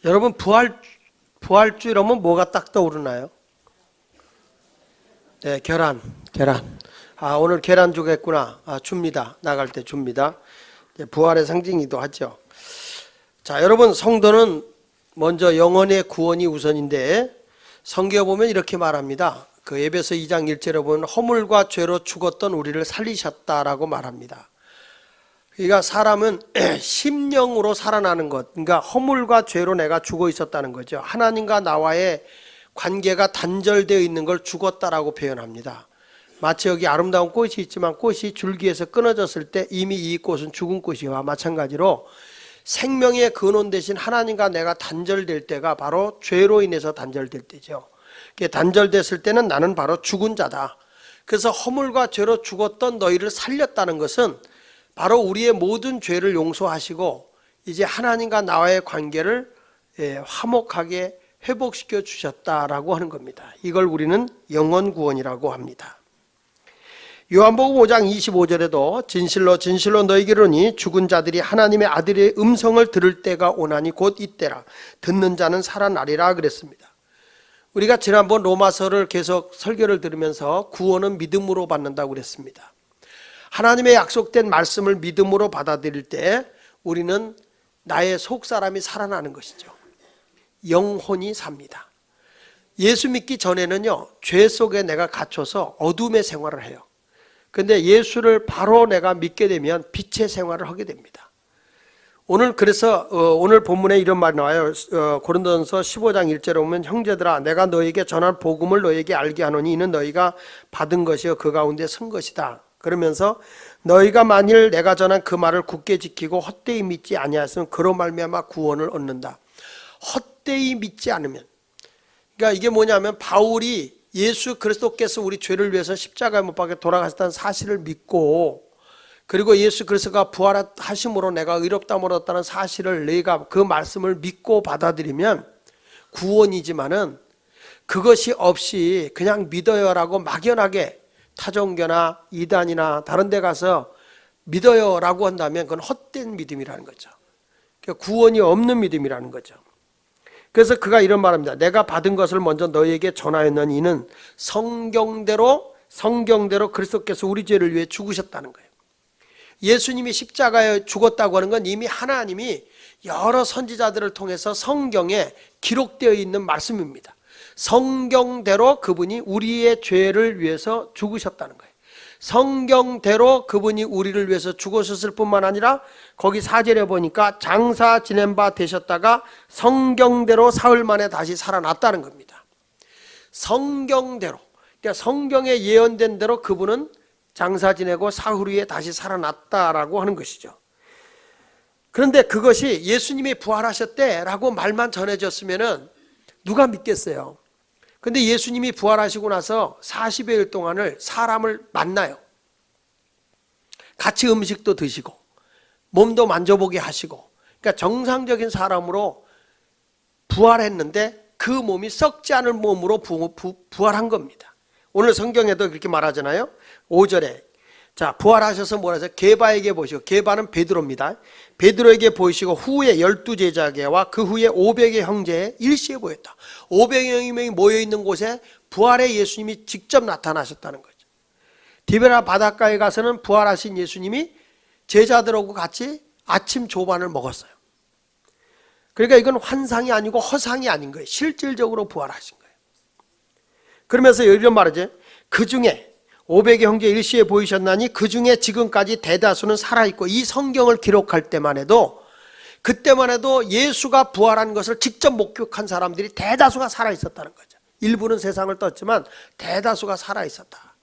여러분 부활주일 하면 뭐가 딱 떠오르나요? 네, 계란. 오늘 계란 주겠구나. 줍니다. 나갈 때 줍니다. 부활의 상징이기도 하죠. 자, 여러분, 성도는 먼저 영혼의 구원이 우선인데 성경에 보면 이렇게 말합니다. 그 에베소 2장 1절에 보면 허물과 죄로 죽었던 우리를 살리셨다라고 말합니다. 그러니까 사람은 심령으로 살아나는 것, 그러니까 허물과 죄로 내가 죽어 있었다는 거죠. 하나님과 나와의 관계가 단절되어 있는 걸 죽었다라고 표현합니다. 마치 여기 아름다운 꽃이 있지만 꽃이 줄기에서 끊어졌을 때 이미 이 꽃은 죽은 꽃이와 마찬가지로 생명의 근원 대신 하나님과 내가 단절될 때가 바로 죄로 인해서 단절될 때죠. 단절됐을 때는 나는 바로 죽은 자다. 그래서 허물과 죄로 죽었던 너희를 살렸다는 것은 바로 우리의 모든 죄를 용서하시고 이제 하나님과 나와의 관계를 화목하게 회복시켜 주셨다라고 하는 겁니다. 이걸 우리는 영원 구원이라고 합니다. 요한복음 5장 25절에도 진실로 너희에게 이르노니 죽은 자들이 하나님의 아들의 음성을 들을 때가 오나니 곧 이때라. 듣는 자는 살아나리라 그랬습니다. 우리가 지난번 로마서를 계속 설교를 들으면서 구원은 믿음으로 받는다고 그랬습니다. 하나님의 약속된 말씀을 믿음으로 받아들일 때 우리는 나의 속사람이 살아나는 것이죠. 영혼이 삽니다. 예수 믿기 전에는요, 죄 속에 내가 갇혀서 어둠의 생활을 해요. 근데 예수를 바로 내가 믿게 되면 빛의 생활을 하게 됩니다. 그래서 오늘 본문에 이런 말이 나와요. 고린도전서 15장 1절에 보면 형제들아 내가 너에게 전한 복음을 너에게 알게 하노니 이는 너희가 받은 것이요 그 가운데 선 것이다. 그러면서 너희가 만일 내가 전한 그 말을 굳게 지키고 헛되이 믿지 아니하였으면 그로 말미암아 구원을 얻는다. 헛되이 믿지 않으면, 그러니까 이게 뭐냐면 바울이 예수 그리스도께서 우리 죄를 위해서 십자가에 못 박혀 돌아가셨다는 사실을 믿고, 그리고 예수 그리스도가 부활하심으로 내가 의롭다함을 얻었다는 사실을 내가 그 말씀을 믿고 받아들이면 구원이지만은 그것이 없이 그냥 믿어요라고 막연하게 타종교나 이단이나 다른 데 가서 믿어요라고 한다면 그건 헛된 믿음이라는 거죠. 그러니까 구원이 없는 믿음이라는 거죠. 그래서 그가 이런 말합니다. 내가 받은 것을 먼저 너희에게 전하였느니 이는 성경대로 그리스도께서 우리 죄를 위해 죽으셨다는 거예요. 예수님이 십자가에 죽었다고 하는 건 이미 하나님이 여러 선지자들을 통해서 성경에 기록되어 있는 말씀입니다. 성경대로 그분이 우리의 죄를 위해서 죽으셨다는 거예요. 성경대로 그분이 우리를 위해서 죽으셨을 뿐만 아니라 거기 4절에 보니까 장사 지낸 바 되셨다가 성경대로 사흘 만에 다시 살아났다는 겁니다. 성경대로, 그러니까 성경에 예언된 대로 그분은 장사 지내고 사흘 후에 다시 살아났다라고 하는 것이죠. 그런데 그것이 예수님이 부활하셨대라고 말만 전해졌으면 누가 믿겠어요? 근데 예수님이 부활하시고 나서 40여일 동안을 사람을 만나요. 같이 음식도 드시고 몸도 만져보게 하시고, 그러니까 정상적인 사람으로 부활했는데 그 몸이 썩지 않을 몸으로 부활한 겁니다. 오늘 성경에도 그렇게 말하잖아요. 5절에 자 부활하셔서 뭐라 하세요? 게바에게 보시고, 게바는 베드로입니다. 베드로에게 보이시고 후에 12제자에게와 그 후에 500의 형제에 일시에 보였다. 500여 명이 모여있는 곳에 부활의 예수님이 직접 나타나셨다는 거죠. 디베라 바닷가에 가서는 부활하신 예수님이 제자들하고 같이 아침 조반을 먹었어요. 그러니까 이건 환상이 아니고 허상이 아닌 거예요. 실질적으로 부활하신 거예요. 그러면서 이런 말이죠. 그 중에 500의 형제 일시에 보이셨나니 그 중에 지금까지 대다수는 살아있고, 이 성경을 기록할 때만 해도 그때만 해도 예수가 부활한 것을 직접 목격한 사람들이 대다수가 살아있었다는 거죠. 일부는 세상을 떴지만 대다수가 살아있었다.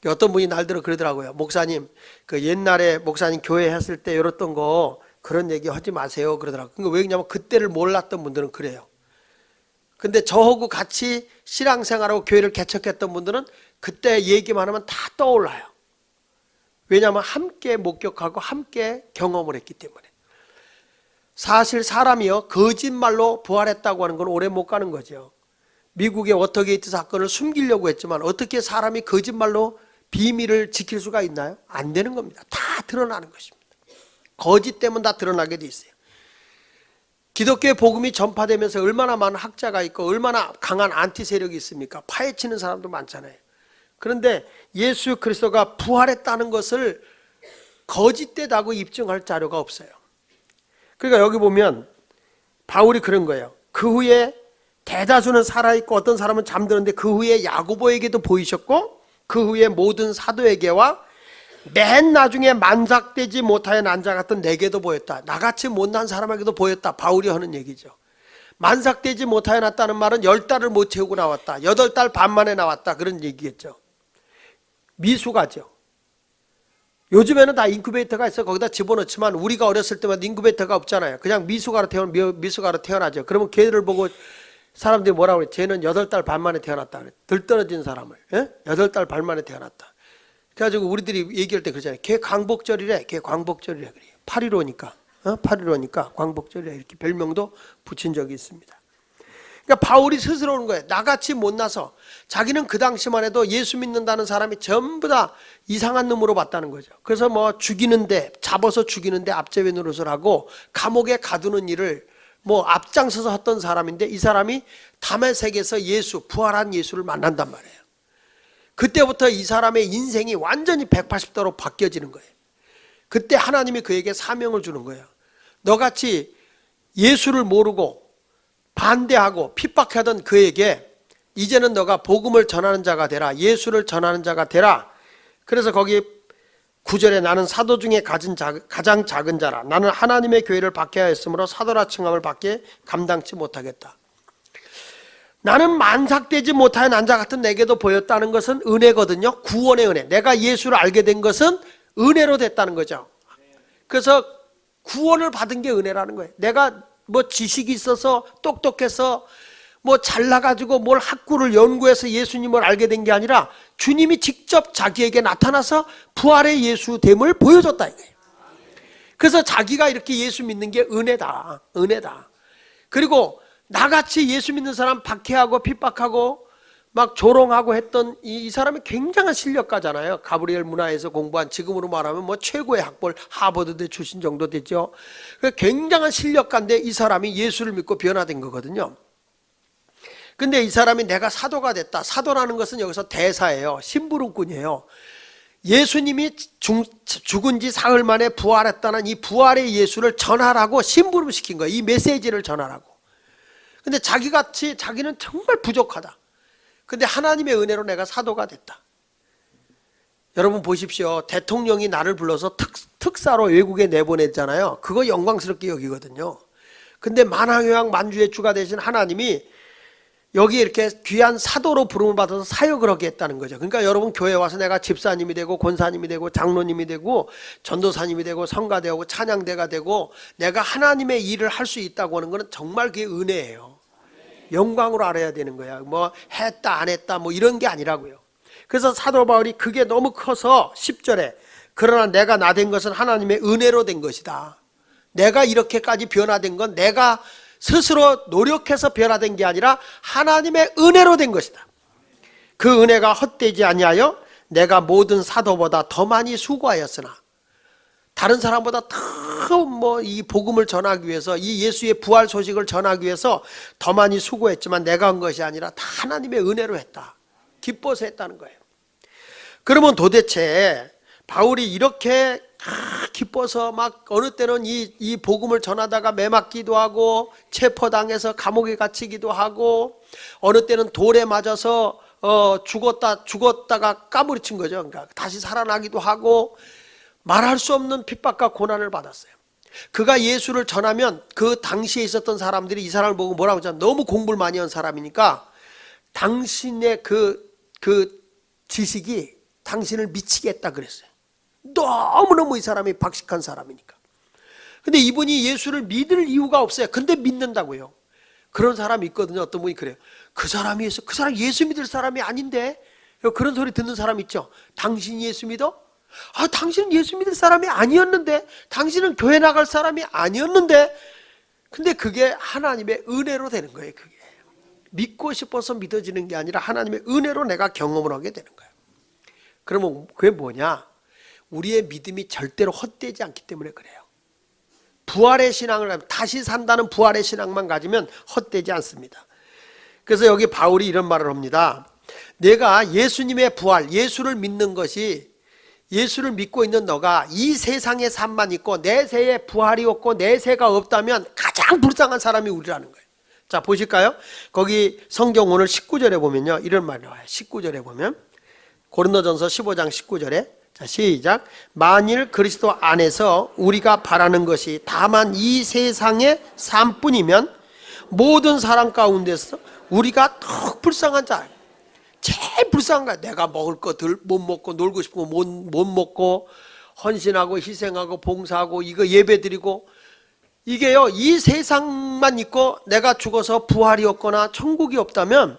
어떤 분이 날들어 그러더라고요. 목사님, 그 옛날에 목사님 교회 했을 때 이랬던 거 그런 얘기 하지 마세요 그러더라고요. 그러니까 왜 그러냐면 그때를 몰랐던 분들은 그래요. 근데 저하고 같이 신앙생활하고 교회를 개척했던 분들은 그때 얘기만 하면 다 떠올라요. 왜냐하면 함께 목격하고 함께 경험을 했기 때문에. 사실 사람이요 거짓말로 부활했다고 하는 건 오래 못 가는 거죠. 미국의 워터게이트 사건을 숨기려고 했지만 어떻게 사람이 거짓말로 비밀을 지킬 수가 있나요? 안 되는 겁니다. 다 드러나는 것입니다. 거짓 때문에 다 드러나게 돼 있어요. 기독교의 복음이 전파되면서 얼마나 많은 학자가 있고 얼마나 강한 안티 세력이 있습니까? 파헤치는 사람도 많잖아요. 그런데 예수 그리스도가 부활했다는 것을 거짓되다고 입증할 자료가 없어요. 그러니까 여기 보면 바울이 그런 거예요. 그 후에 대다수는 살아있고 어떤 사람은 잠들었는데 그 후에 야고보에게도 보이셨고 그 후에 모든 사도에게와 맨 나중에 만삭되지 못하여 난 자 같은 내게도 보였다. 나같이 못난 사람에게도 보였다. 바울이 하는 얘기죠. 만삭되지 못하여 났다는 말은 10달을 못 채우고 나왔다. 8달 반 만에 나왔다. 그런 얘기겠죠. 미숙하죠. 요즘에는 다 인큐베이터가 있어 거기다 집어넣지만 우리가 어렸을 때마다 인큐베이터가 없잖아요. 그냥 미숙아로 태어나죠. 그러면 걔를 보고 사람들이 뭐라고 그래? 쟤는 8달 반 만에 태어났다. 그래. 들떨어진 사람을. 8달 반 만에 태어났다. 그래가지고 우리들이 얘기할 때 그러잖아요. 걔 광복절이래. 걔 광복절이래. 그래요. 8.15니까. 8.15니까 광복절이래. 이렇게 별명도 붙인 적이 있습니다. 그러니까 바울이 스스로 오는 거예요. 나같이 못나서 자기는 그 당시만 해도 예수 믿는다는 사람이 전부 다 이상한 놈으로 봤다는 거죠. 그래서 뭐 죽이는데 잡아서 죽이는데 앞제외 노릇을 하고 감옥에 가두는 일을 뭐 앞장서서 했던 사람인데 이 사람이 다메섹에서 예수 부활한 예수를 만난단 말이에요. 그때부터 이 사람의 인생이 완전히 180도로 바뀌어지는 거예요. 그때 하나님이 그에게 사명을 주는 거예요. 너같이 예수를 모르고 반대하고 핍박하던 그에게 이제는 너가 복음을 전하는 자가 되라. 예수를 전하는 자가 되라. 그래서 거기 9절에 나는 사도 중에 가장 작은 자라. 나는 하나님의 교회를 박해야 했으므로 사도라 칭함을 받게 감당치 못하겠다. 나는 만삭되지 못하여 난 자 같은 내게도 보였다는 것은 은혜거든요. 구원의 은혜. 내가 예수를 알게 된 것은 은혜로 됐다는 거죠. 그래서 구원을 받은 게 은혜라는 거예요. 내가 뭐 지식이 있어서 똑똑해서 뭐 잘나가지고 뭘 학구를 연구해서 예수님을 알게 된 게 아니라 주님이 직접 자기에게 나타나서 부활의 예수됨을 보여줬다 이거예요. 그래서 자기가 이렇게 예수 믿는 게 은혜다. 은혜다. 그리고 나같이 예수 믿는 사람 박해하고 핍박하고 막 조롱하고 했던 이 사람이 굉장한 실력가잖아요. 가브리엘 문화에서 공부한 지금으로 말하면 뭐 최고의 학벌 하버드대 출신 정도 되죠. 굉장한 실력가인데 이 사람이 예수를 믿고 변화된 거거든요. 근데 이 사람이 내가 사도가 됐다. 사도라는 것은 여기서 대사예요. 심부름꾼이에요. 예수님이 죽은 지 사흘 만에 부활했다는 이 부활의 예수를 전하라고 심부름시킨 거예요. 이 메시지를 전하라고. 근데 자기는 정말 부족하다. 근데 하나님의 은혜로 내가 사도가 됐다. 여러분 보십시오. 대통령이 나를 불러서 특사로 외국에 내보냈잖아요. 그거 영광스럽게 여기거든요. 근데 만왕의 만주의 주가 되신 하나님이 여기 이렇게 귀한 사도로 부름을 받아서 사역을 하게 했다는 거죠. 그러니까 여러분 교회 와서 내가 집사님이 되고 권사님이 되고 장로님이 되고 전도사님이 되고 성가되고 찬양대가 되고 내가 하나님의 일을 할 수 있다고 하는 것은 정말 그게 은혜예요. 영광으로 알아야 되는 거야. 뭐 했다 안 했다 뭐 이런 게 아니라고요. 그래서 사도 바울이 그게 너무 커서 10절에 그러나 내가 나 된 것은 하나님의 은혜로 된 것이다. 내가 이렇게까지 변화된 건 내가 스스로 노력해서 변화된 게 아니라 하나님의 은혜로 된 것이다. 그 은혜가 헛되지 아니하여 내가 모든 사도보다 더 많이 수고하였으나 다른 사람보다 더 뭐 이 복음을 전하기 위해서 이 예수의 부활 소식을 전하기 위해서 더 많이 수고했지만 내가 한 것이 아니라 다 하나님의 은혜로 했다. 기뻐서 했다는 거예요. 그러면 도대체 바울이 이렇게 기뻐서 막 어느 때는 이 복음을 전하다가 매맞기도 하고 체포당해서 감옥에 갇히기도 하고 어느 때는 돌에 맞아서 죽었다가 까무리친 거죠. 그러니까 다시 살아나기도 하고 말할 수 없는 핍박과 고난을 받았어요. 그가 예수를 전하면 그 당시에 있었던 사람들이 이 사람을 보고 뭐라고 하잖아요. 너무 공부를 많이 한 사람이니까 당신의 그 지식이 당신을 미치게 했다 그랬어요. 너무너무 이 사람이 박식한 사람이니까. 근데 이분이 예수를 믿을 이유가 없어요. 근데 믿는다고요. 그런 사람이 있거든요. 어떤 분이 그래요. 그 사람 예수 믿을 사람이 아닌데. 그런 소리 듣는 사람 있죠. 당신이 예수 믿어? 아, 당신은 예수 믿을 사람이 아니었는데, 당신은 교회 나갈 사람이 아니었는데, 근데 그게 하나님의 은혜로 되는 거예요. 그게 믿고 싶어서 믿어지는 게 아니라 하나님의 은혜로 내가 경험을 하게 되는 거예요. 그러면 그게 뭐냐? 우리의 믿음이 절대로 헛되지 않기 때문에 그래요. 부활의 신앙을 하면, 다시 산다는 부활의 신앙만 가지면 헛되지 않습니다. 그래서 여기 바울이 이런 말을 합니다. 내가 예수님의 부활, 예수를 믿는 것이, 예수를 믿고 있는 너가 이 세상의 삶만 있고 내세에 부활이 없고 내세가 없다면 가장 불쌍한 사람이 우리라는 거예요. 자, 보실까요? 거기 성경 오늘 19절에 보면요, 이런 말이 나와요. 19절에 보면 고린도전서 15장 19절에, 자, 시작. 만일 그리스도 안에서 우리가 바라는 것이 다만 이 세상의 삶뿐이면 모든 사람 가운데서 우리가 더 불쌍한 자, 제일 불쌍한 거야. 내가 먹을 거 못 먹고, 놀고 싶은 거 못 먹고, 헌신하고 희생하고 봉사하고 이거 예배드리고, 이게요, 이 세상만 있고 내가 죽어서 부활이 없거나 천국이 없다면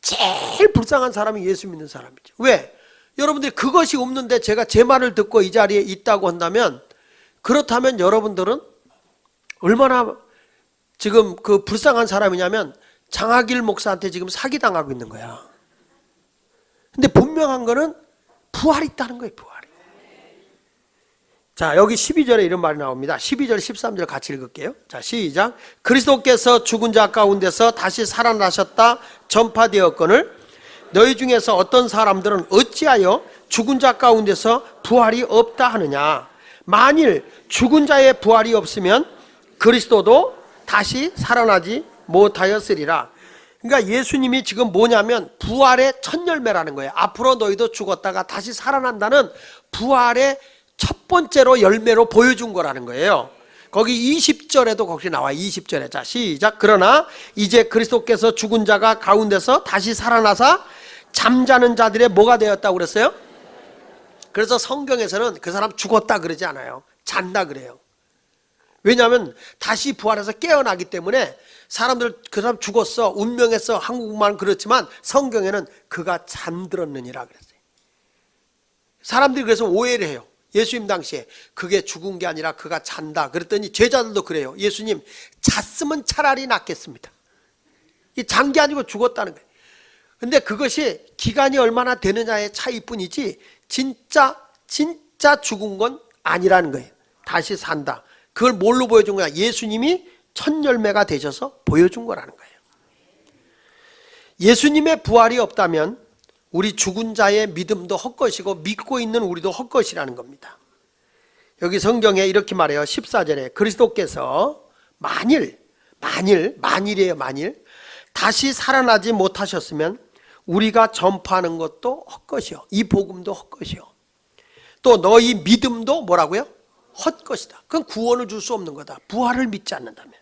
제일 불쌍한 사람이 예수 믿는 사람이죠. 왜? 여러분들이 그것이 없는데 제가 제 말을 듣고 이 자리에 있다고 한다면, 그렇다면 여러분들은 얼마나 지금 그 불쌍한 사람이냐면 장하길 목사한테 지금 사기당하고 있는 거야. 근데 분명한 거는 부활이 있다는 거예요. 부활이. 자, 여기 12절에 이런 말이 나옵니다. 12절 13절 같이 읽을게요. 자, 시작. 그리스도께서 죽은 자 가운데서 다시 살아나셨다 전파되었거늘 너희 중에서 어떤 사람들은 어찌하여 죽은 자 가운데서 부활이 없다 하느냐. 만일 죽은 자의 부활이 없으면 그리스도도 다시 살아나지 못하였으리라. 그러니까 예수님이 지금 뭐냐면 부활의 첫 열매라는 거예요. 앞으로 너희도 죽었다가 다시 살아난다는 부활의 첫 번째로 열매로 보여준 거라는 거예요. 거기 20절에도 거기 나와요. 20절에. 자, 시작. 그러나 이제 그리스도께서 죽은 자가 가운데서 다시 살아나사 잠자는 자들의 뭐가 되었다고 그랬어요? 그래서 성경에서는 그 사람 죽었다 그러지 않아요. 잔다 그래요. 왜냐하면 다시 부활해서 깨어나기 때문에 사람들 그 사람 죽었어, 운명했어, 한국말은 그렇지만 성경에는 그가 잠들었느니라 그랬어요. 사람들이 그래서 오해를 해요. 예수님 당시에 그게 죽은 게 아니라 그가 잔다 그랬더니 제자들도 그래요. 예수님 잤으면 차라리 낫겠습니다. 이 잔 게 아니고 죽었다는 거예요. 근데 그것이 기간이 얼마나 되느냐의 차이뿐이지 진짜 죽은 건 아니라는 거예요. 다시 산다. 그걸 뭘로 보여준 거야? 예수님이 첫 열매가 되셔서 보여준 거라는 거예요. 예수님의 부활이 없다면 우리 죽은 자의 믿음도 헛것이고 믿고 있는 우리도 헛것이라는 겁니다. 여기 성경에 이렇게 말해요. 14절에 그리스도께서 만일이에요. 만일 다시 살아나지 못하셨으면 우리가 전파하는 것도 헛것이요, 이 복음도 헛것이요, 또 너희 믿음도 뭐라고요? 헛것이다. 그건 구원을 줄 수 없는 거다. 부활을 믿지 않는다면.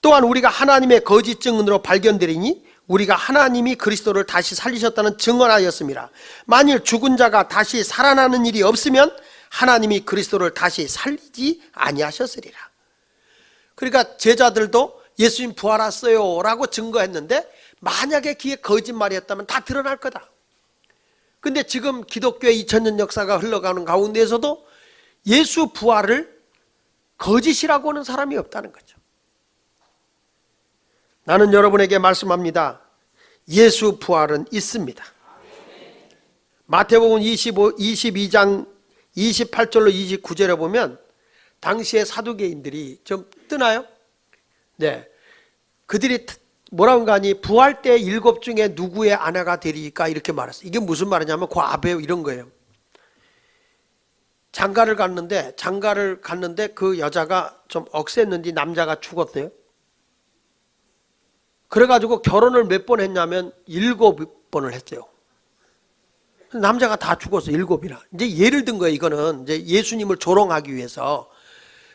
또한 우리가 하나님의 거짓 증언으로 발견되리니 우리가 하나님이 그리스도를 다시 살리셨다는 증언하였습니다. 만일 죽은 자가 다시 살아나는 일이 없으면 하나님이 그리스도를 다시 살리지 아니하셨으리라. 그러니까 제자들도 예수님 부활했어요 라고 증거했는데 만약에 그게 거짓말이었다면 다 드러날 거다. 근데 지금 기독교의 2000년 역사가 흘러가는 가운데에서도 예수 부활을 거짓이라고 하는 사람이 없다는 거죠. 나는 여러분에게 말씀합니다. 예수 부활은 있습니다. 마태복음 22장 28절로 29절에 보면 당시의 사두개인들이 좀 뜨나요? 네, 그들이 뭐라고 하니 부활 때 7 중에 누구의 아내가 되리까 이렇게 말했어요. 이게 무슨 말이냐면 그 아베 이런 거예요. 장가를 갔는데 그 여자가 좀 억셌는지 남자가 죽었어요. 그래가지고 결혼을 몇 번 했냐면 7번을 했어요. 남자가 다 죽었어, 7이나. 이제 예를 든 거예요. 이거는 이제 예수님을 조롱하기 위해서.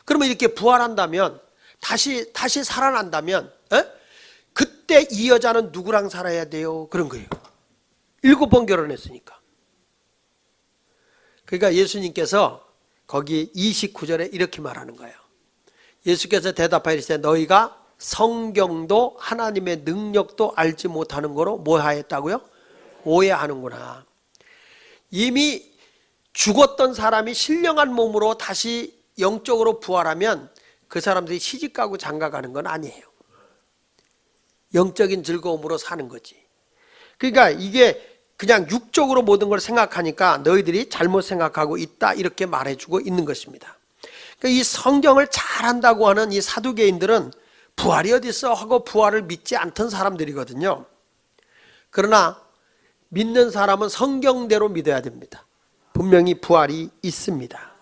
그러면 이렇게 부활한다면 다시 살아난다면 그때 이 여자는 누구랑 살아야 돼요? 그런 거예요. 7번 결혼했으니까. 그러니까 예수님께서 거기 29절에 이렇게 말하는 거예요. 예수께서 대답하시되 너희가 성경도 하나님의 능력도 알지 못하는 거로 뭐 하였다고요? 오해하는구나. 이미 죽었던 사람이 신령한 몸으로 다시 영적으로 부활하면 그 사람들이 시집가고 장가가는 건 아니에요. 영적인 즐거움으로 사는 거지. 그러니까 이게 그냥 육적으로 모든 걸 생각하니까 너희들이 잘못 생각하고 있다 이렇게 말해주고 있는 것입니다. 그러니까 이 성경을 잘 안다고 하는 이 사두개인들은 부활이 어디 있어 하고 부활을 믿지 않던 사람들이거든요. 그러나 믿는 사람은 성경대로 믿어야 됩니다. 분명히 부활이 있습니다.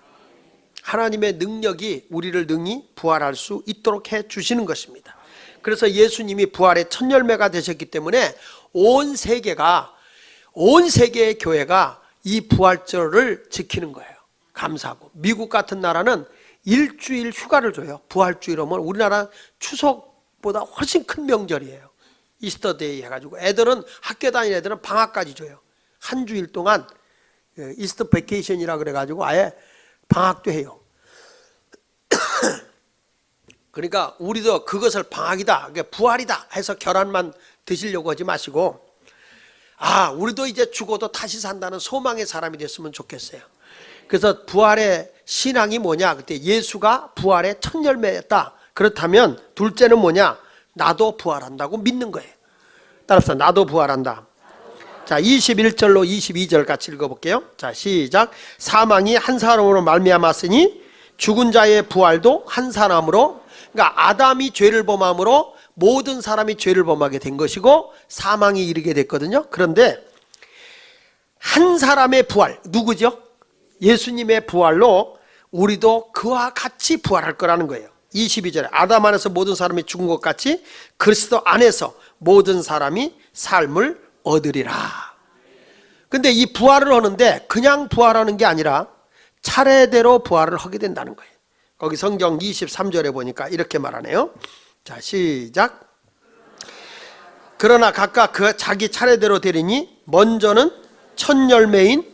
하나님의 능력이 우리를 능히 부활할 수 있도록 해 주시는 것입니다. 그래서 예수님이 부활의 첫 열매가 되셨기 때문에 온 세계의 교회가 이 부활절을 지키는 거예요. 감사하고. 미국 같은 나라는 일주일 휴가를 줘요. 부활주일 오면 우리나라 추석보다 훨씬 큰 명절이에요. 이스터데이 해가지고 애들은 학교 다니는 애들은 방학까지 줘요. 한 주일 동안 이스터 베케이션이라 그래가지고 아예 방학도 해요. 그러니까 우리도 그것을 방학이다, 부활이다 해서 계란만 드시려고 하지 마시고, 우리도 이제 죽어도 다시 산다는 소망의 사람이 됐으면 좋겠어요. 그래서 부활의 신앙이 뭐냐? 그때 예수가 부활의 첫 열매였다. 그렇다면 둘째는 뭐냐? 나도 부활한다고 믿는 거예요. 따라서 나도 부활한다. 자, 21절로 22절 같이 읽어볼게요. 자, 시작. 사망이 한 사람으로 말미암았으니 죽은 자의 부활도 한 사람으로, 그러니까 아담이 죄를 범함으로 모든 사람이 죄를 범하게 된 것이고 사망이 이르게 됐거든요. 그런데 한 사람의 부활, 누구죠? 예수님의 부활로 우리도 그와 같이 부활할 거라는 거예요. 22절에 아담 안에서 모든 사람이 죽은 것 같이 그리스도 안에서 모든 사람이 삶을 얻으리라. 근데 이 부활을 하는데 그냥 부활하는 게 아니라 차례대로 부활을 하게 된다는 거예요. 거기 성경 23절에 보니까 이렇게 말하네요. 자, 시작. 그러나 각각 그 자기 차례대로 되리니 먼저는 첫 열매인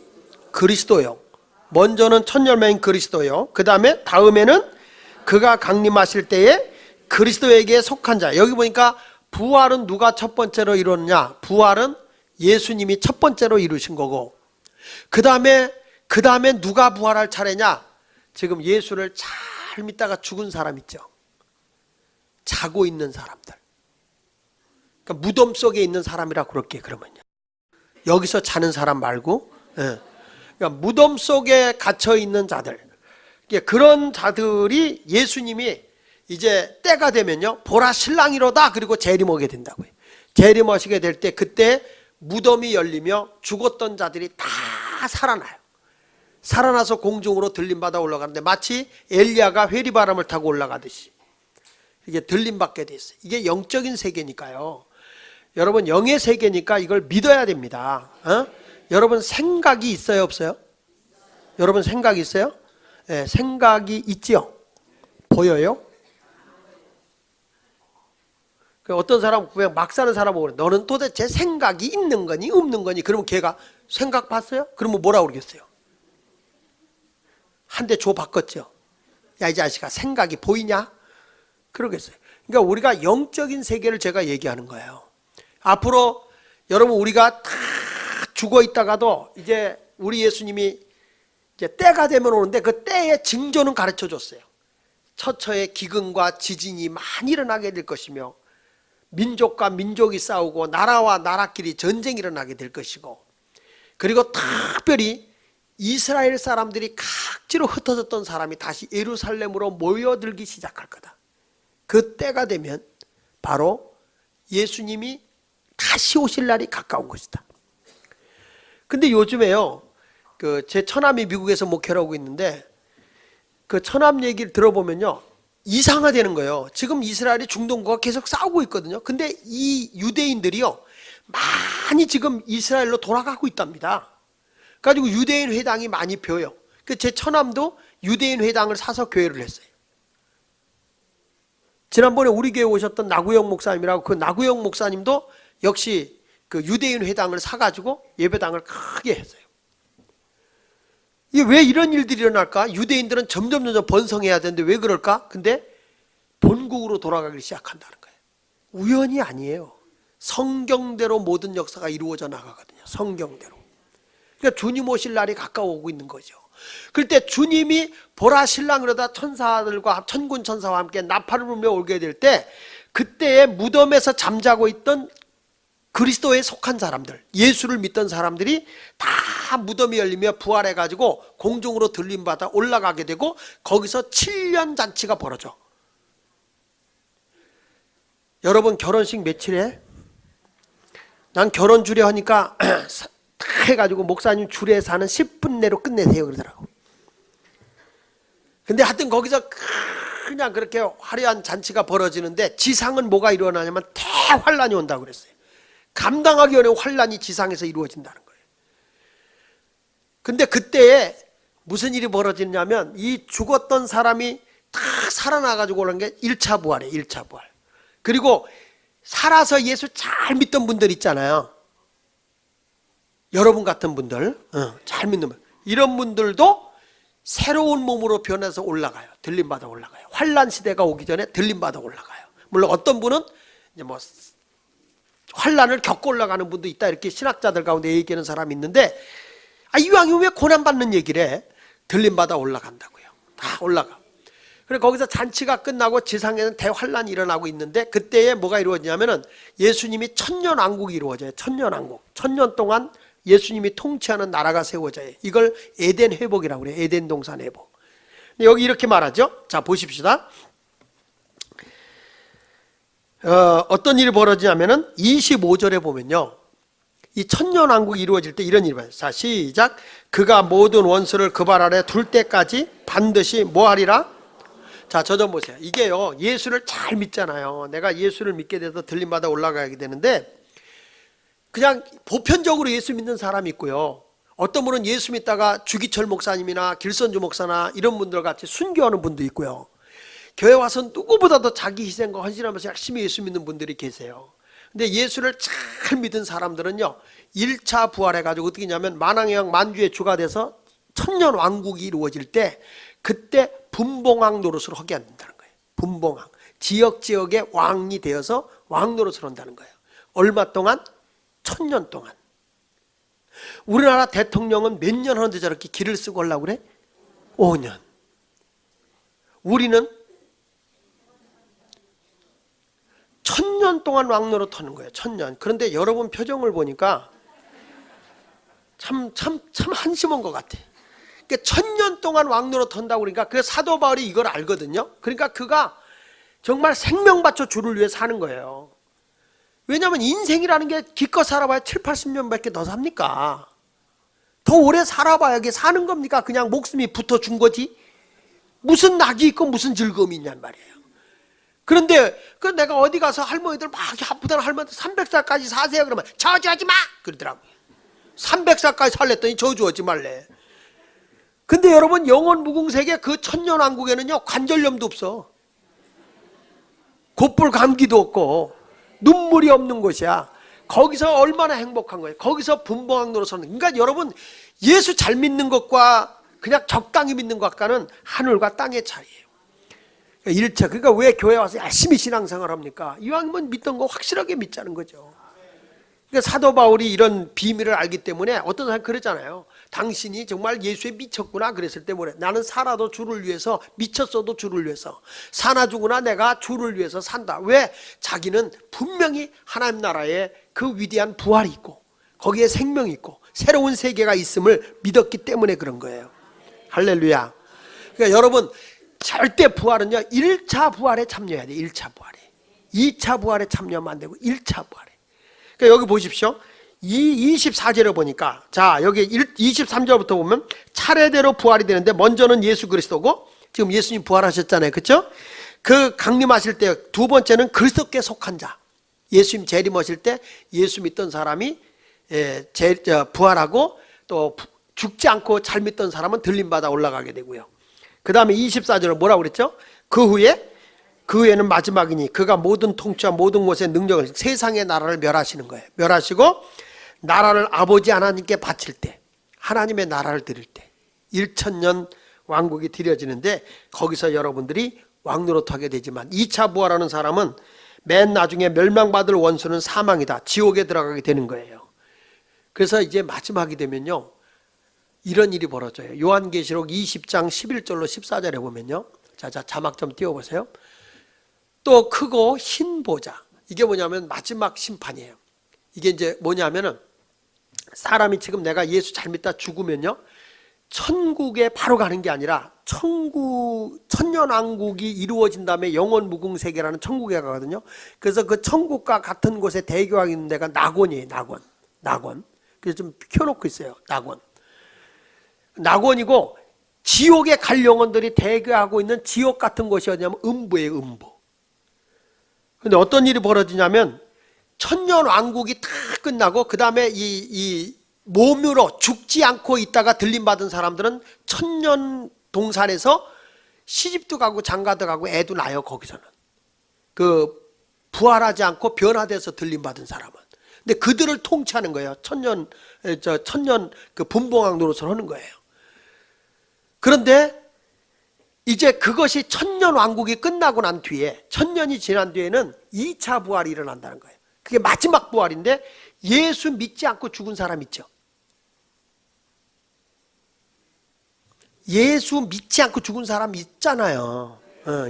그리스도요. 먼저는 첫 열매인 그리스도요. 그 다음에는 그가 강림하실 때에 그리스도에게 속한 자. 여기 보니까 부활은 누가 첫 번째로 이루었냐? 부활은 예수님이 첫 번째로 이루신 거고, 그 다음에 누가 부활할 차례냐? 지금 예수를 잘 믿다가 죽은 사람 있죠. 자고 있는 사람들. 그러니까 무덤 속에 있는 사람이라고 그럴게. 그러면요, 여기서 자는 사람 말고, 그러니까 무덤 속에 갇혀 있는 자들, 그런 자들이 예수님이 이제 때가 되면요, 보라 신랑이로다, 그리고 재림하게 된다고요. 재림하시게 될 때 그때 무덤이 열리며 죽었던 자들이 다 살아나요. 살아나서 공중으로 들림받아 올라가는데 마치 엘리야가 회리바람을 타고 올라가듯이 이게 들림받게 돼 있어요. 이게 영적인 세계니까요. 여러분, 영의 세계니까 이걸 믿어야 됩니다. 여러분 생각이 있어요, 없어요? 여러분 생각이 있어요? 네, 생각이 있지요? 보여요? 어떤 사람 그냥 막 사는 사람 보고 너는 도대체 생각이 있는 거니 없는 거니? 그러면 걔가 생각 봤어요? 그러면 뭐라고 그러겠어요? 한 대 줘 바꿨죠. 야, 이 자식아, 생각이 보이냐? 그러겠어요. 그러니까 우리가 영적인 세계를 제가 얘기하는 거예요. 앞으로 여러분 우리가 다 죽어 있다가도 이제 우리 예수님이 이제 때가 되면 오는데 그 때의 징조는 가르쳐 줬어요. 처처에 기근과 지진이 많이 일어나게 될 것이며 민족과 민족이 싸우고 나라와 나라끼리 전쟁이 일어나게 될 것이고, 그리고 특별히 이스라엘 사람들이 각지로 흩어졌던 사람이 다시 예루살렘으로 모여들기 시작할 거다. 그 때가 되면 바로 예수님이 다시 오실 날이 가까운 것이다. 근데 요즘에요, 제 처남이 미국에서 목회를 하고 있는데 그 처남 얘기를 들어보면요, 이상하다는 거예요. 지금 이스라엘이 중동과 계속 싸우고 있거든요. 근데 이 유대인들이요, 많이 지금 이스라엘로 돌아가고 있답니다. 가지고 유대인 회당이 많이 펴요. 제 처남도 유대인 회당을 사서 교회를 했어요. 지난번에 우리 교회 오셨던 나구영 목사님이라고, 그 나구영 목사님도 역시 그 유대인 회당을 사가지고 예배당을 크게 했어요. 이게 왜 이런 일들이 일어날까? 유대인들은 점점 번성해야 되는데 왜 그럴까? 근데 본국으로 돌아가기 시작한다는 거예요. 우연이 아니에요. 성경대로 모든 역사가 이루어져 나가거든요. 성경대로. 그러니까 주님 오실 날이 가까워오고 있는 거죠. 그럴 때 주님이 보라 신랑이로다 천사들과 천군 천사와 함께 나팔을 불며 오게 될 때, 그때의 무덤에서 잠자고 있던 그리스도에 속한 사람들, 예수를 믿던 사람들이 다 무덤이 열리며 부활해가지고 공중으로 들림받아 올라가게 되고 거기서 7년 잔치가 벌어져. 여러분 결혼식 며칠에? 난 결혼 주례 하니까 다 해가지고 목사님 주례에서 하는 10분 내로 끝내세요 그러더라고. 근데 하여튼 거기서 그냥 그렇게 화려한 잔치가 벌어지는데 지상은 뭐가 일어나냐면 대환란이 온다고 그랬어요. 감당하기 어려운 환란이 지상에서 이루어진다는 거예요. 근데 그때에 무슨 일이 벌어지냐면 이 죽었던 사람이 다 살아나가지고 오는 게 1차 부활이에요. 1차 부활. 그리고 살아서 예수 잘 믿던 분들 있잖아요. 여러분 같은 분들, 잘 믿는 분, 이런 분들도 새로운 몸으로 변해서 올라가요. 들림받아 올라가요. 환란 시대가 오기 전에 들림받아 올라가요. 물론 어떤 분은 이제 뭐 환란을 겪고 올라가는 분도 있다 이렇게 신학자들 가운데 얘기하는 사람이 있는데, 이왕이면 왜 고난받는 얘기를 해? 들림받아 올라간다고요. 다 올라가. 그래서 거기서 잔치가 끝나고 지상에는 대환란이 일어나고 있는데 그때에 뭐가 이루어지냐면은 예수님이 천년왕국이 이루어져요. 천년왕국. 천년 동안 예수님이 통치하는 나라가 세워져요. 이걸 에덴 회복이라고 그래요. 에덴 동산 회복. 여기 이렇게 말하죠. 자, 보십시다. 어떤 일이 벌어지냐면은 25절에 보면요. 이 천년왕국이 이루어질 때 이런 일이 벌어져요. 자, 시작. 그가 모든 원수를 그 발 아래 둘 때까지 반드시 뭐 하리라? 자, 저 좀 보세요. 이게요, 예수를 잘 믿잖아요. 내가 예수를 믿게 돼서 들림받아 올라가게 되는데, 그냥 보편적으로 예수 믿는 사람이 있고요. 어떤 분은 예수 믿다가 주기철 목사님이나 길선주 목사나 이런 분들 같이 순교하는 분도 있고요. 교회 와서 누구보다도 자기 희생과 헌신하면서 열심히 예수 믿는 분들이 계세요. 근데 예수를 잘 믿은 사람들은요, 1차 부활해가지고 어떻게 하냐면 만왕의 만주의 주가 돼서 천년 왕국이 이루어질 때 그때 분봉왕 노릇을 하게 한다는 거예요. 분봉왕. 지역지역의 왕이 되어서 왕 노릇을 한다는 거예요. 얼마 동안? 1000년 동안. 우리나라 대통령은 몇 년 하는데 저렇게 길을 쓰고 하려고 그래? 5년. 우리는 1000년 동안 왕 노릇 하는 거예요. 1000년. 그런데 여러분 표정을 보니까 참 한심한 것 같아. 그러니까 1000년 동안 왕 노릇 한다고 그러니까 그 사도 바울이 이걸 알거든요. 그러니까 그가 정말 생명 바쳐 주를 위해 사는 거예요. 왜냐하면 인생이라는 게 기껏 살아봐야 7, 80년밖에 더 삽니까? 더 오래 살아봐야 이게 사는 겁니까? 그냥 목숨이 붙어준 거지? 무슨 낙이 있고 무슨 즐거움이 있냔 말이에요. 그런데 그 내가 어디 가서 할머니들 막 아프다는 할머니들 300살까지 사세요 그러면 저주하지 마! 그러더라고요. 300살까지 살랬더니 저주하지 말래. 근데 여러분 영원 무궁세계 그 천년왕국에는요 관절염도 없어. 곧불 감기도 없고 눈물이 없는 곳이야. 거기서 얼마나 행복한 거예요. 거기서 분봉왕 노릇하는. 그러니까 여러분 예수 잘 믿는 것과 그냥 적당히 믿는 것과는 하늘과 땅의 차이예요. 1차. 그러니까 왜 교회 와서 열심히 신앙생활 합니까? 이왕이면 믿던 거 확실하게 믿자는 거죠. 그러니까 사도 바울이 이런 비밀을 알기 때문에 어떤 사람이 그러잖아요. 당신이 정말 예수에 미쳤구나 그랬을 때 뭐래? 나는 살아도 주를 위해서, 미쳤어도 주를 위해서, 사나 죽으나 내가 주를 위해서 산다. 왜? 자기는 분명히 하나님 나라에 그 위대한 부활이 있고 거기에 생명이 있고 새로운 세계가 있음을 믿었기 때문에 그런 거예요. 할렐루야. 그러니까 여러분 절대 부활은요 1차 부활에 참여해야 돼. 1차 부활에. 2차 부활에 참여하면 안 되고 1차 부활에. 그러니까 여기 보십시오. 24절에 보니까 자 여기 23절부터 보면 차례대로 부활이 되는데 먼저는 예수 그리스도고 지금 예수님 부활하셨잖아요. 그렇죠? 그 강림하실 때 두 번째는 그리스도께 속한 자. 예수님 재림하실 때 예수 믿던 사람이 부활하고 또 죽지 않고 잘 믿던 사람은 들림받아 올라가게 되고요. 그 다음에 24절은 뭐라고 그랬죠? 그 후에는 마지막이니 그가 모든 통치와 모든 곳의 능력을 세상의 나라를 멸하시는 거예요. 멸하시고 나라를 아버지 하나님께 바칠 때 하나님의 나라를 드릴 때 1000년 왕국이 드려지는데 거기서 여러분들이 왕노릇하게 되지만 2차 부활하는 사람은 맨 나중에 멸망받을 원수는 사망이다. 지옥에 들어가게 되는 거예요. 그래서 이제 마지막이 되면요 이런 일이 벌어져요. 요한계시록 20장 11절로 14절에 보면요. 자 자막 좀 띄워보세요. 또 크고 흰 보좌. 이게 뭐냐면 마지막 심판이에요. 이게 이제 뭐냐면은 사람이 지금 내가 예수 잘 믿다 죽으면요, 천국에 바로 가는 게 아니라 천년왕국이 이루어진 다음에 영원무궁세계라는 천국에 가거든요. 그래서 그 천국과 같은 곳에 대교하고 있는 데가 낙원이에요. 낙원. 그래서 좀 켜놓고 있어요. 낙원이고, 지옥에 갈 영혼들이 대교하고 있는 지옥 같은 곳이 어디냐면 음부예요. 음부. 근데 어떤 일이 벌어지냐면 천년왕국이 다 끝나고 그 다음에 이 몸으로 죽지 않고 있다가 들림받은 사람들은 천년 동산에서 시집도 가고 장가도 가고 애도 낳아요. 거기서는 그 부활하지 않고 변화돼서 들림받은 사람은. 근데 그들을 통치하는 거예요. 천년 그 분봉왕 노릇을 하는 거예요. 그런데 이제 그것이 천년 왕국이 끝나고 난 뒤에, 천년이 지난 뒤에는 2차 부활이 일어난다는 거예요. 그게 마지막 부활인데, 예수 믿지 않고 죽은 사람 있죠. 예수 믿지 않고 죽은 사람 있잖아요.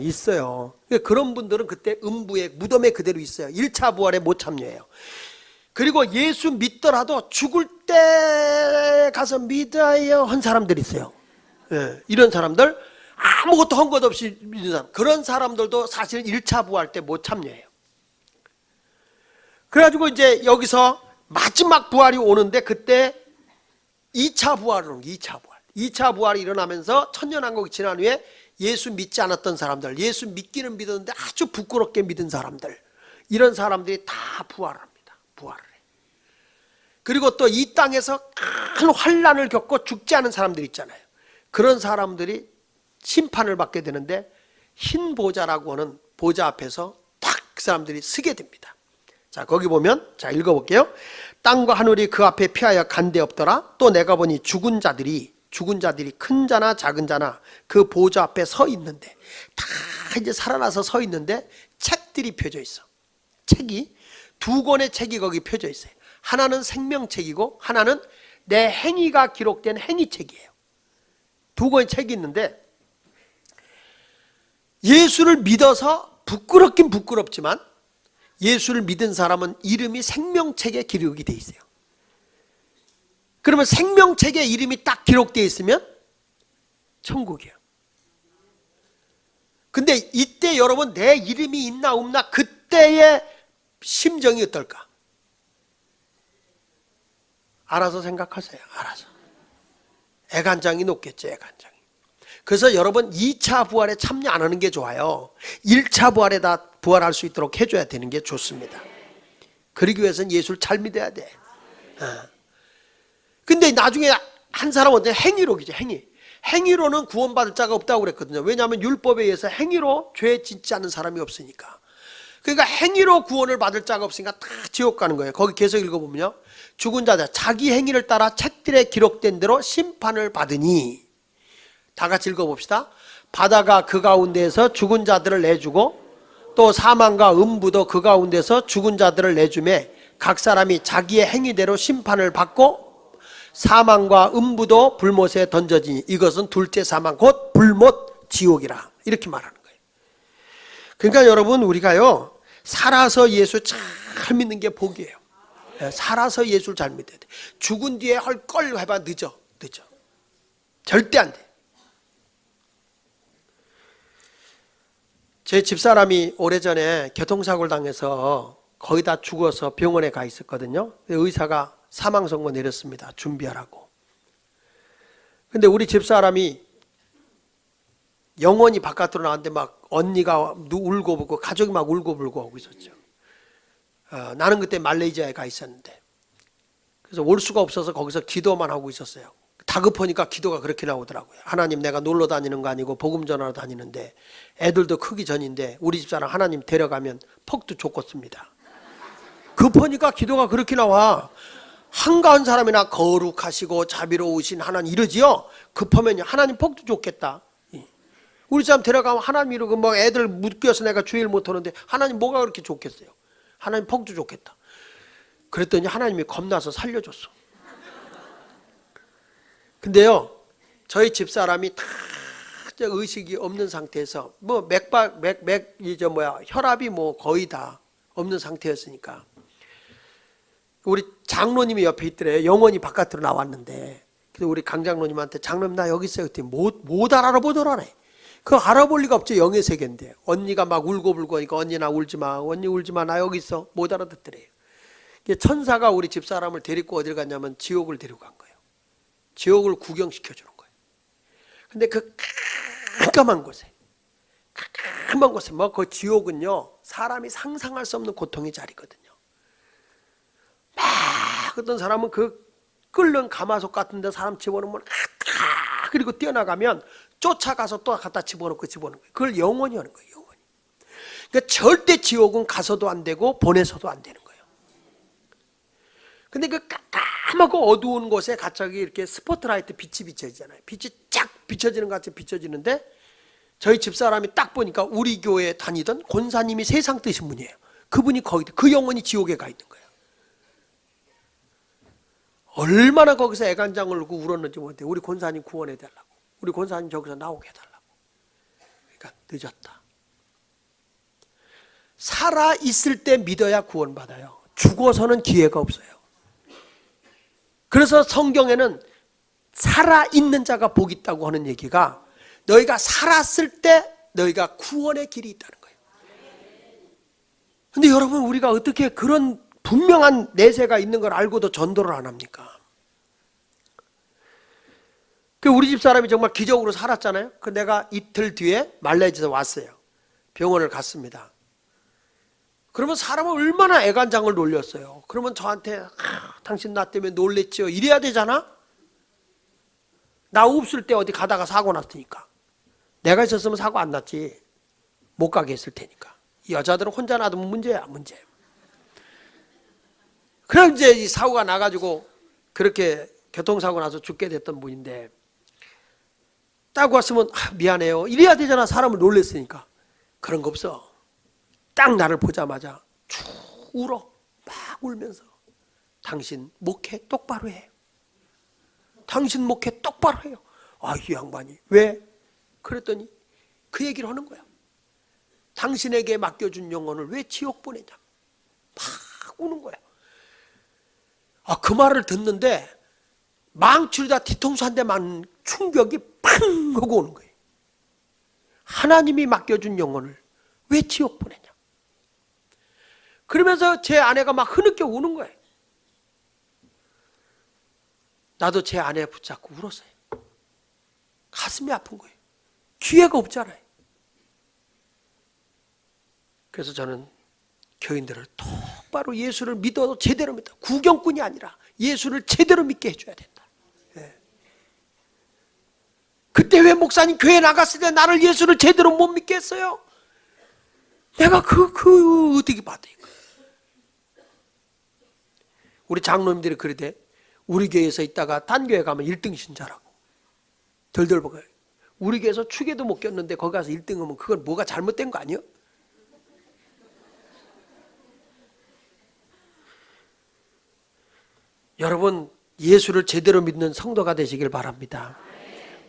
있어요. 그런 분들은 그때 음부의 무덤에 그대로 있어요. 1차 부활에 못 참여해요. 그리고 예수 믿더라도 죽을 때 가서 믿어요 한 사람들이 있어요. 이런 사람들, 아무것도 한 것 없이 믿는 사람, 그런 사람들도 사실 1차 부활 때 못 참여해요. 그래가지고 이제 여기서 마지막 부활이 오는데, 그때 2차 부활을 오는 거예요. 2차 부활이 일어나면서 천년왕국이 지난 후에 예수 믿지 않았던 사람들, 예수 믿기는 믿었는데 아주 부끄럽게 믿은 사람들, 이런 사람들이 다 부활을 합니다. 부활을 해요. 그리고 또 이 땅에서 큰 환난을 겪고 죽지 않은 사람들 있잖아요. 그런 사람들이 심판을 받게 되는데, 흰 보좌라고 하는 보좌 앞에서 탁 그 사람들이 서게 됩니다. 자, 거기 보면, 자, 읽어볼게요. 땅과 하늘이 그 앞에 피하여 간데 없더라. 또 내가 보니 죽은 자들이 큰 자나 작은 자나 그 보좌 앞에 서 있는데, 다 이제 살아나서 서 있는데 책들이 펴져 있어. 책이 두 권의 책이 거기 펴져 있어요. 하나는 생명책이고 하나는 내 행위가 기록된 행위책이에요. 두 권의 책이 있는데, 예수를 믿어서 부끄럽긴 부끄럽지만 예수를 믿은 사람은 이름이 생명책에 기록이 돼 있어요. 그러면 생명책에 이름이 딱 기록되어 있으면 천국이에요. 근데 이때 여러분, 내 이름이 있나 없나, 그때의 심정이 어떨까? 알아서 생각하세요. 알아서. 애간장이 높겠죠. 애간장이. 그래서 여러분, 2차 부활에 참여 안 하는 게 좋아요. 1차 부활에 다 부활할 수 있도록 해줘야 되는 게 좋습니다. 그러기 위해서는 예수를 잘 믿어야 돼. 근데 나중에 한 사람은 행위로겠죠. 행위로는 구원받을 자가 없다고 그랬거든요. 왜냐하면 율법에 의해서 행위로 죄 짓지 않는 사람이 없으니까. 그러니까 행위로 구원을 받을 자가 없으니까 다 지옥 가는 거예요. 거기 계속 읽어보면요, 죽은 자들 자기 행위를 따라 책들에 기록된 대로 심판을 받으니, 다 같이 읽어봅시다. 바다가 그 가운데에서 죽은 자들을 내주고 또 사망과 음부도 그 가운데서 죽은 자들을 내주매 각 사람이 자기의 행위대로 심판을 받고 사망과 음부도 불못에 던져지니 이것은 둘째 사망 곧 불못 지옥이라, 이렇게 말하는 거예요. 그러니까 여러분, 우리가요 살아서 예수 잘 믿는 게 복이에요. 살아서 예수를 잘 믿어야 돼. 죽은 뒤에 헐걸 해봐 늦어. 절대 안 돼. 제 집사람이 오래전에 교통사고를 당해서 거의 다 죽어서 병원에 가 있었거든요. 의사가 사망선고 내렸습니다. 준비하라고. 근데 우리 집사람이 영원히 바깥으로 나왔는데 막 언니가 울고 불고 가족이 막 울고 불고 하고 있었죠. 나는 그때 말레이시아에 가 있었는데, 그래서 올 수가 없어서 거기서 기도만 하고 있었어요. 다급하니까 기도가 그렇게 나오더라고요. 하나님, 내가 놀러 다니는 거 아니고 복음 전하러 다니는데 애들도 크기 전인데 우리 집사람 하나님 데려가면 폭도 좋겠습니다. 급하니까 기도가 그렇게 나와. 한가한 사람이나 거룩하시고 자비로우신 하나님 이러지요. 급하면요, 하나님 폭도 좋겠다. 우리 사람 데려가면 하나님 이러고 뭐 애들 묶여서 내가 주일 못하는데 하나님 뭐가 그렇게 좋겠어요. 하나님 폭도 좋겠다. 그랬더니 하나님이 겁나서 살려줬어. 근데요, 저희 집사람이 다 의식이 없는 상태에서 뭐 혈압이 뭐 거의 다 없는 상태였으니까 우리 장로님이 옆에 있더래요. 영혼이 바깥으로 나왔는데, 그래서 우리 강 장로님한테 장로님 나 여기 있어요. 그랬더니 못 알아보더라네. 그거 알아볼 리가 없죠. 영의 세계인데. 언니가 막 울고불고 하니까 언니 나 울지 마. 언니 울지 마. 나 여기 있어. 못 알아듣더래요. 천사가 우리 집사람을 데리고 어딜 갔냐면 지옥을 데리고 간 거예요. 지옥을 구경시켜 주는 거예요. 근데 그 깜깜한 곳에 뭐 그 지옥은요 사람이 상상할 수 없는 고통의 자리거든요. 막 어떤 사람은 그 끓는 가마솥 같은 데 사람 집어넣으면 그리고 뛰어나가면 쫓아가서 또 갖다 집어넣는 거예요. 그걸 영원히 하는 거예요. 영원히. 그러니까 절대 지옥은 가서도 안 되고 보내서도 안 되는 거예요. 근데 그 까맣고 어두운 곳에 갑자기 이렇게 스포트라이트 빛이 비춰지잖아요. 빛이 쫙 비춰지는 것 같이 비춰지는데 저희 집사람이 딱 보니까 우리 교회에 다니던 권사님이 세상 뜨신 분이에요. 그분이 거기, 그 영혼이 지옥에 가 있는 거예요. 얼마나 거기서 애간장을 울고 울었는지 모르겠는데 우리 권사님 구원해 달라고. 우리 권사님 저기서 나오게 해달라고. 그러니까 늦었다. 살아있을 때 믿어야 구원받아요. 죽어서는 기회가 없어요. 그래서 성경에는 살아있는 자가 복 있다고 하는 얘기가 너희가 살았을 때 너희가 구원의 길이 있다는 거예요. 근데 여러분 우리가 어떻게 그런 분명한 내세가 있는 걸 알고도 전도를 안 합니까? 우리 집 사람이 정말 기적으로 살았잖아요. 내가 이틀 뒤에 말레이시아에서 왔어요. 병원을 갔습니다. 그러면 사람은 얼마나 애간장을 놀렸어요. 그러면 저한테 당신 나 때문에 놀랬죠 이래야 되잖아. 나 없을 때 어디 가다가 사고 났으니까. 내가 있었으면 사고 안 났지. 못 가게 했을 테니까. 여자들은 혼자 놔두면 문제야. 그럼 이제 이 사고가 나가지고 그렇게 교통사고 나서 죽게 됐던 분인데 딱 왔으면 미안해요 이래야 되잖아. 사람을 놀랬으니까. 그런 거 없어. 딱 나를 보자마자 쭉 울어. 막 울면서 당신 목회 똑바로 해. 당신 목회 똑바로 해요. 이 양반이 왜? 그랬더니 그 얘기를 하는 거야. 당신에게 맡겨준 영혼을 왜 지옥 보내냐. 막 우는 거야. 그 말을 듣는데 망치로다 뒤통수 한 대 맞는 충격이 팡 하고 오는 거예요. 하나님이 맡겨준 영혼을 왜 지옥 보내냐. 그러면서 제 아내가 막 흐느껴 우는 거예요. 나도 제 아내 붙잡고 울었어요. 가슴이 아픈 거예요. 기회가 없잖아요. 그래서 저는 교인들을 똑바로 예수를 믿어도 제대로 믿어. 구경꾼이 아니라 예수를 제대로 믿게 해줘야 된다. 그때 왜 목사님 교회 나갔을 때 나를 예수를 제대로 못 믿게 했어요? 내가 어떻게 받아요? 우리 장로님들이 그러대. 우리 교회에서 있다가 딴 교회 가면 1등 신자라고. 덜덜 먹어요. 우리 교회에서 축에도 못 꼈는데 거기 가서 1등하면 그건 뭐가 잘못된 거 아니에요? 여러분 예수를 제대로 믿는 성도가 되시길 바랍니다.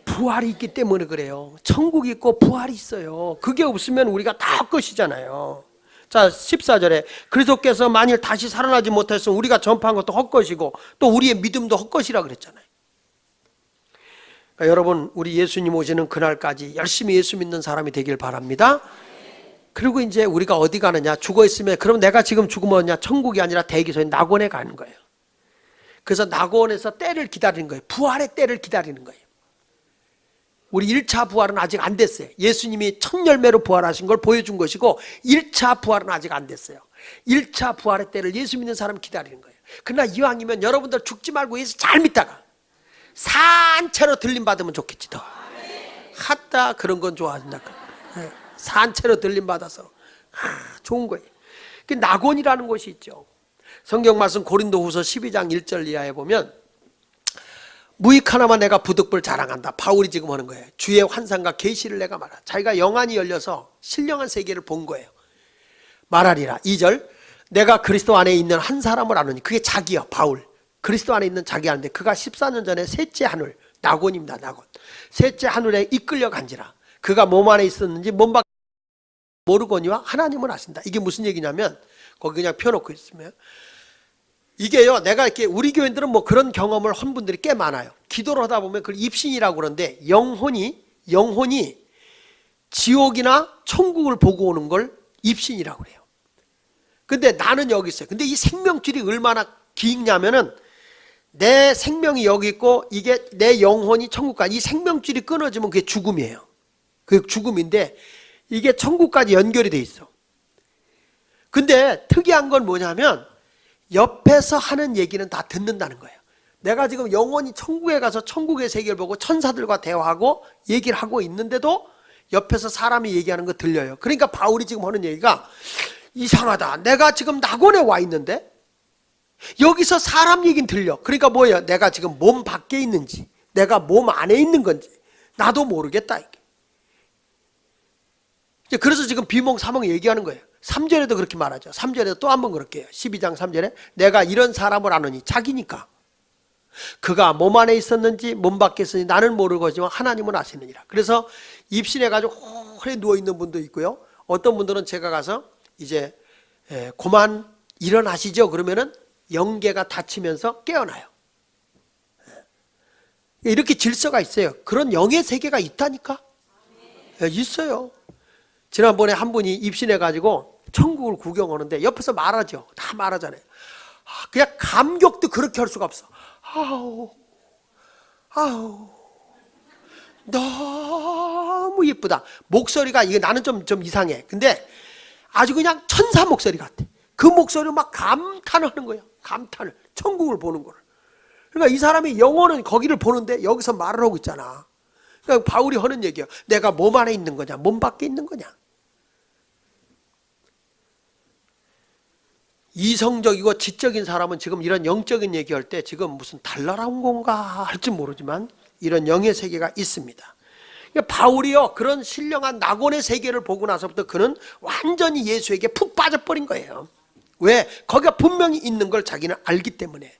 부활이 있기 때문에 그래요. 천국이 있고 부활이 있어요. 그게 없으면 우리가 다 헛것이잖아요. 자 14절에 그리스도께서 만일 다시 살아나지 못했으면 우리가 전파한 것도 헛것이고 또 우리의 믿음도 헛것이라 그랬잖아요. 그러니까 여러분 우리 예수님 오시는 그날까지 열심히 예수 믿는 사람이 되길 바랍니다. 그리고 이제 우리가 어디 가느냐. 죽어 있으면 그럼 내가 지금 죽으면 어디냐. 천국이 아니라 대기소에 낙원에 가는 거예요. 그래서 낙원에서 때를 기다리는 거예요. 부활의 때를 기다리는 거예요. 우리 1차 부활은 아직 안 됐어요. 예수님이 첫 열매로 부활하신 걸 보여준 것이고 1차 부활은 아직 안 됐어요. 1차 부활의 때를 예수 믿는 사람 기다리는 거예요. 그러나 이왕이면 여러분들 죽지 말고 예수 잘 믿다가 산채로 들림 받으면 좋겠지 더. 하다 그런 건 좋아한다. 산채로 들림 받아서 좋은 거예요. 그 낙원이라는 곳이 있죠. 성경 말씀 고린도후서 12장 1절 이하에 보면 무익 하나만 내가 부득불 자랑한다. 바울이 지금 하는 거예요. 주의 환상과 계시를 내가 말하. 자기가 영안이 열려서 신령한 세계를 본 거예요. 말하리라. 2절 내가 그리스도 안에 있는 한 사람을 아느니. 그게 자기야. 바울. 그리스도 안에 있는 자기 아는데 그가 14년 전에 셋째 하늘 낙원입니다. 낙원. 셋째 하늘에 이끌려 간지라. 그가 몸 안에 있었는지 몸 밖에 모르거니와 하나님은 아신다. 이게 무슨 얘기냐면 거기 그냥 펴놓고 있으면 이게요, 내가 이렇게 우리 교인들은 뭐 그런 경험을 한 분들이 꽤 많아요. 기도를 하다 보면 그걸 입신이라고 그러는데 영혼이 지옥이나 천국을 보고 오는 걸 입신이라고 그래요. 근데 나는 여기 있어요. 근데 이 생명줄이 얼마나 깊냐면은 내 생명이 여기 있고 이게 내 영혼이 천국까지, 이 생명줄이 끊어지면 그게 죽음이에요. 그게 죽음인데 이게 천국까지 연결이 돼 있어. 근데 특이한 건 뭐냐면 옆에서 하는 얘기는 다 듣는다는 거예요. 내가 지금 영혼이 천국에 가서 천국의 세계를 보고 천사들과 대화하고 얘기를 하고 있는데도 옆에서 사람이 얘기하는 거 들려요. 그러니까 바울이 지금 하는 얘기가 이상하다. 내가 지금 낙원에 와 있는데 여기서 사람 얘기는 들려. 그러니까 뭐예요? 내가 지금 몸 밖에 있는지 내가 몸 안에 있는 건지 나도 모르겠다. 이게. 그래서 지금 비몽사몽 얘기하는 거예요. 3절에도 그렇게 말하죠. 3절에도 또 한 번 그렇게 해요. 12장 3절에 내가 이런 사람을 아느니, 자기니까 그가 몸 안에 있었는지 몸 밖에 있었는지 나는 모르거지만 하나님은 아시느니라. 그래서 입신해 가지고 홀에 누워있는 분도 있고요, 어떤 분들은 제가 가서 이제 그만 일어나시죠 그러면은 영계가 닫히면서 깨어나요. 이렇게 질서가 있어요. 그런 영의 세계가 있다니까. 있어요. 지난번에 한 분이 입신해 가지고 천국을 구경하는데 옆에서 말하죠. 다 말하잖아요. 그냥 감격도 그렇게 할 수가 없어. 아우 너무 예쁘다. 목소리가, 이게 나는 좀 이상해. 근데 아주 그냥 천사 목소리 같아. 그 목소리로 막 감탄을 하는 거예요. 감탄을, 천국을 보는 거를. 그러니까 이 사람이 영혼은 거기를 보는데 여기서 말을 하고 있잖아. 그러니까 바울이 하는 얘기야. 내가 몸 안에 있는 거냐 몸 밖에 있는 거냐. 이성적이고 지적인 사람은 지금 이런 영적인 얘기할 때 지금 무슨 달나라온 건가 할지 모르지만 이런 영의 세계가 있습니다. 그러니까 바울이요, 그런 신령한 낙원의 세계를 보고 나서부터 그는 완전히 예수에게 푹 빠져버린 거예요. 왜? 거기가 분명히 있는 걸 자기는 알기 때문에.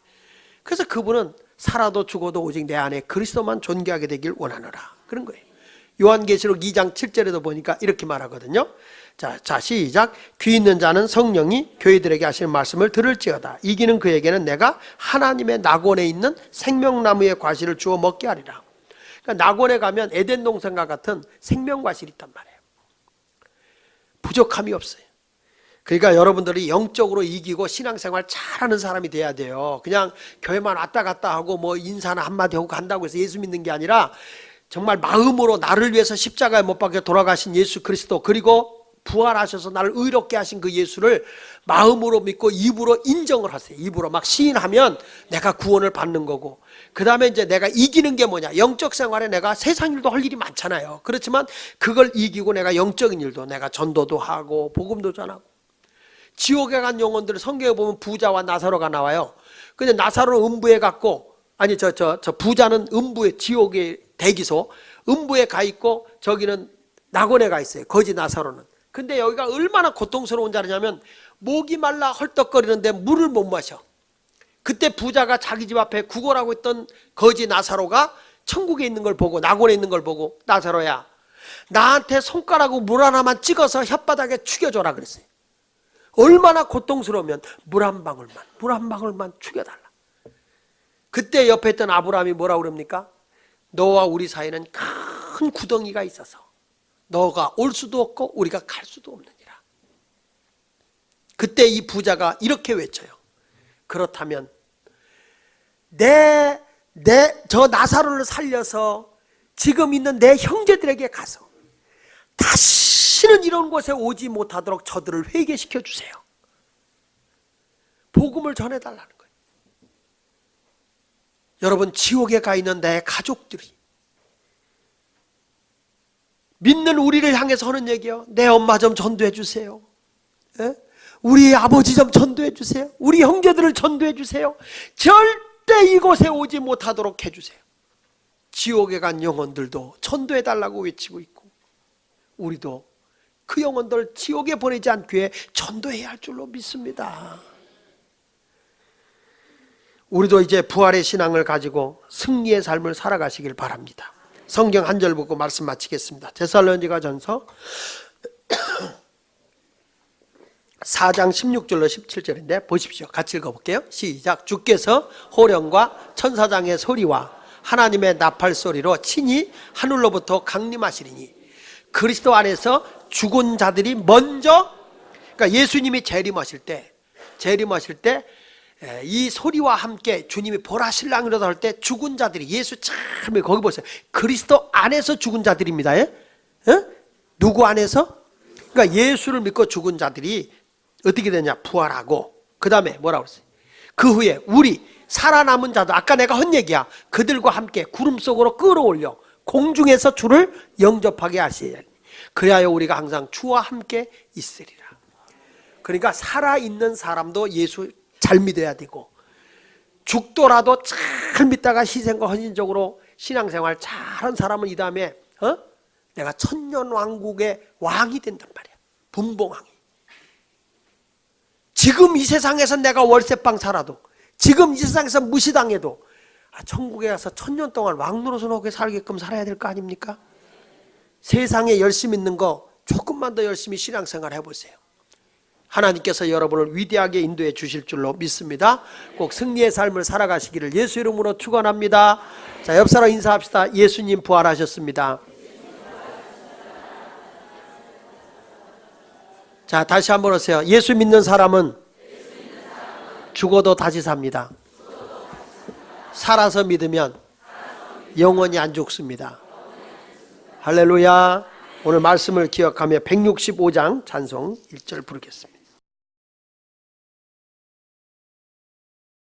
그래서 그분은 살아도 죽어도 오직 내 안에 그리스도만 존귀하게 되길 원하노라, 그런 거예요. 요한계시록 2장 7절에도 보니까 이렇게 말하거든요. 자 시작. 귀 있는 자는 성령이 교회들에게 하시는 말씀을 들을지어다. 이기는 그에게는 내가 하나님의 낙원에 있는 생명나무의 과실을 주어 먹게 하리라. 그러니까 낙원에 가면 에덴 동산과 같은 생명과실이 있단 말이에요. 부족함이 없어요. 그러니까 여러분들이 영적으로 이기고 신앙생활 잘하는 사람이 돼야 돼요. 그냥 교회만 왔다 갔다 하고 뭐 인사나 한마디 하고 간다고 해서 예수 믿는 게 아니라 정말 마음으로 나를 위해서 십자가에 못 박혀 돌아가신 예수 그리스도, 그리고 부활하셔서 나를 의롭게 하신 그 예수를 마음으로 믿고 입으로 인정을 하세요. 입으로 막 시인하면 내가 구원을 받는 거고, 그 다음에 이제 내가 이기는 게 뭐냐, 영적 생활에 내가 세상 일도 할 일이 많잖아요. 그렇지만 그걸 이기고 내가 영적인 일도, 내가 전도도 하고 복음도 전하고. 지옥에 간 영혼들 성경에 보면 부자와 나사로가 나와요. 근데 나사로는 음부에 갔고, 아니 저 부자는 음부에, 지옥의 대기소 음부에 가 있고, 저기는 낙원에 가 있어요, 거지 나사로는. 근데 여기가 얼마나 고통스러운 자리냐면 목이 말라 헐떡거리는데 물을 못 마셔. 그때 부자가 자기 집 앞에 구걸하고 있던 거지 나사로가 천국에 있는 걸 보고, 낙원에 있는 걸 보고, 나사로야 나한테 손가락으로 물 하나만 찍어서 혓바닥에 죽여줘라 그랬어요. 얼마나 고통스러우면 물 한 방울만 죽여달라. 그때 옆에 있던 아브라함이 뭐라고 그럽니까? 너와 우리 사이는 큰 구덩이가 있어서 너가 올 수도 없고 우리가 갈 수도 없느니라. 그때 이 부자가 이렇게 외쳐요. 그렇다면 저 나사로를 살려서 지금 있는 내 형제들에게 가서 다시는 이런 곳에 오지 못하도록 저들을 회개시켜 주세요. 복음을 전해달라는 거예요. 여러분, 지옥에 가 있는 내 가족들이 믿는 우리를 향해서 하는 얘기요. 내 엄마 좀 전도해 주세요. 우리 아버지 좀 전도해 주세요. 우리 형제들을 전도해 주세요. 절대 이곳에 오지 못하도록 해주세요. 지옥에 간 영혼들도 전도해 달라고 외치고 있고, 우리도 그 영혼들 지옥에 보내지 않기 위해 전도해야 할 줄로 믿습니다. 우리도 이제 부활의 신앙을 가지고 승리의 삶을 살아가시길 바랍니다. 성경 한 절 보고 말씀 마치겠습니다. 데살로니가전서 4장 16절로 17절인데 보십시오. 같이 읽어볼게요. 시작. 주께서 호령과 천사장의 소리와 하나님의 나팔 소리로 친히 하늘로부터 강림하시리니 그리스도 안에서 죽은 자들이 먼저, 그러니까 예수님이 재림하실 때 이 소리와 함께 주님이 보라 신랑이로다 할 때 죽은 자들이, 예수 참, 거기 보세요. 그리스도 안에서 죽은 자들입니다. 예? 누구 안에서? 그러니까 예수를 믿고 죽은 자들이 어떻게 되냐? 부활하고, 그 다음에 뭐라고 그랬어요? 그 후에 우리 살아남은 자도, 아까 내가 한 얘기야. 그들과 함께 구름 속으로 끌어올려 공중에서 주를 영접하게 하시리라. 그리하여 우리가 항상 주와 함께 있으리라. 그러니까 살아있는 사람도 예수 잘 믿어야 되고, 죽더라도 잘 믿다가 희생과 헌신적으로 신앙생활 잘한 사람은 이 다음에 내가 천년왕국의 왕이 된단 말이야. 분봉왕이. 지금 이 세상에서 내가 월세방 살아도, 지금 이 세상에서 무시당해도 천국에 가서 천년 동안 왕노릇하게 살게끔 살아야 될 거 아닙니까? 세상에 열심히 있는 거 조금만 더 열심히 신앙생활 해보세요. 하나님께서 여러분을 위대하게 인도해 주실 줄로 믿습니다. 꼭 승리의 삶을 살아가시기를 예수 이름으로 축원합니다. 자, 옆 사람 인사합시다. 예수님 부활하셨습니다. 자, 다시 한번 하세요. 예수 믿는 사람은 죽어도 다시 삽니다. 살아서 믿으면 영원히 안 죽습니다. 할렐루야. 오늘 말씀을 기억하며 165장 찬송 1절 부르겠습니다.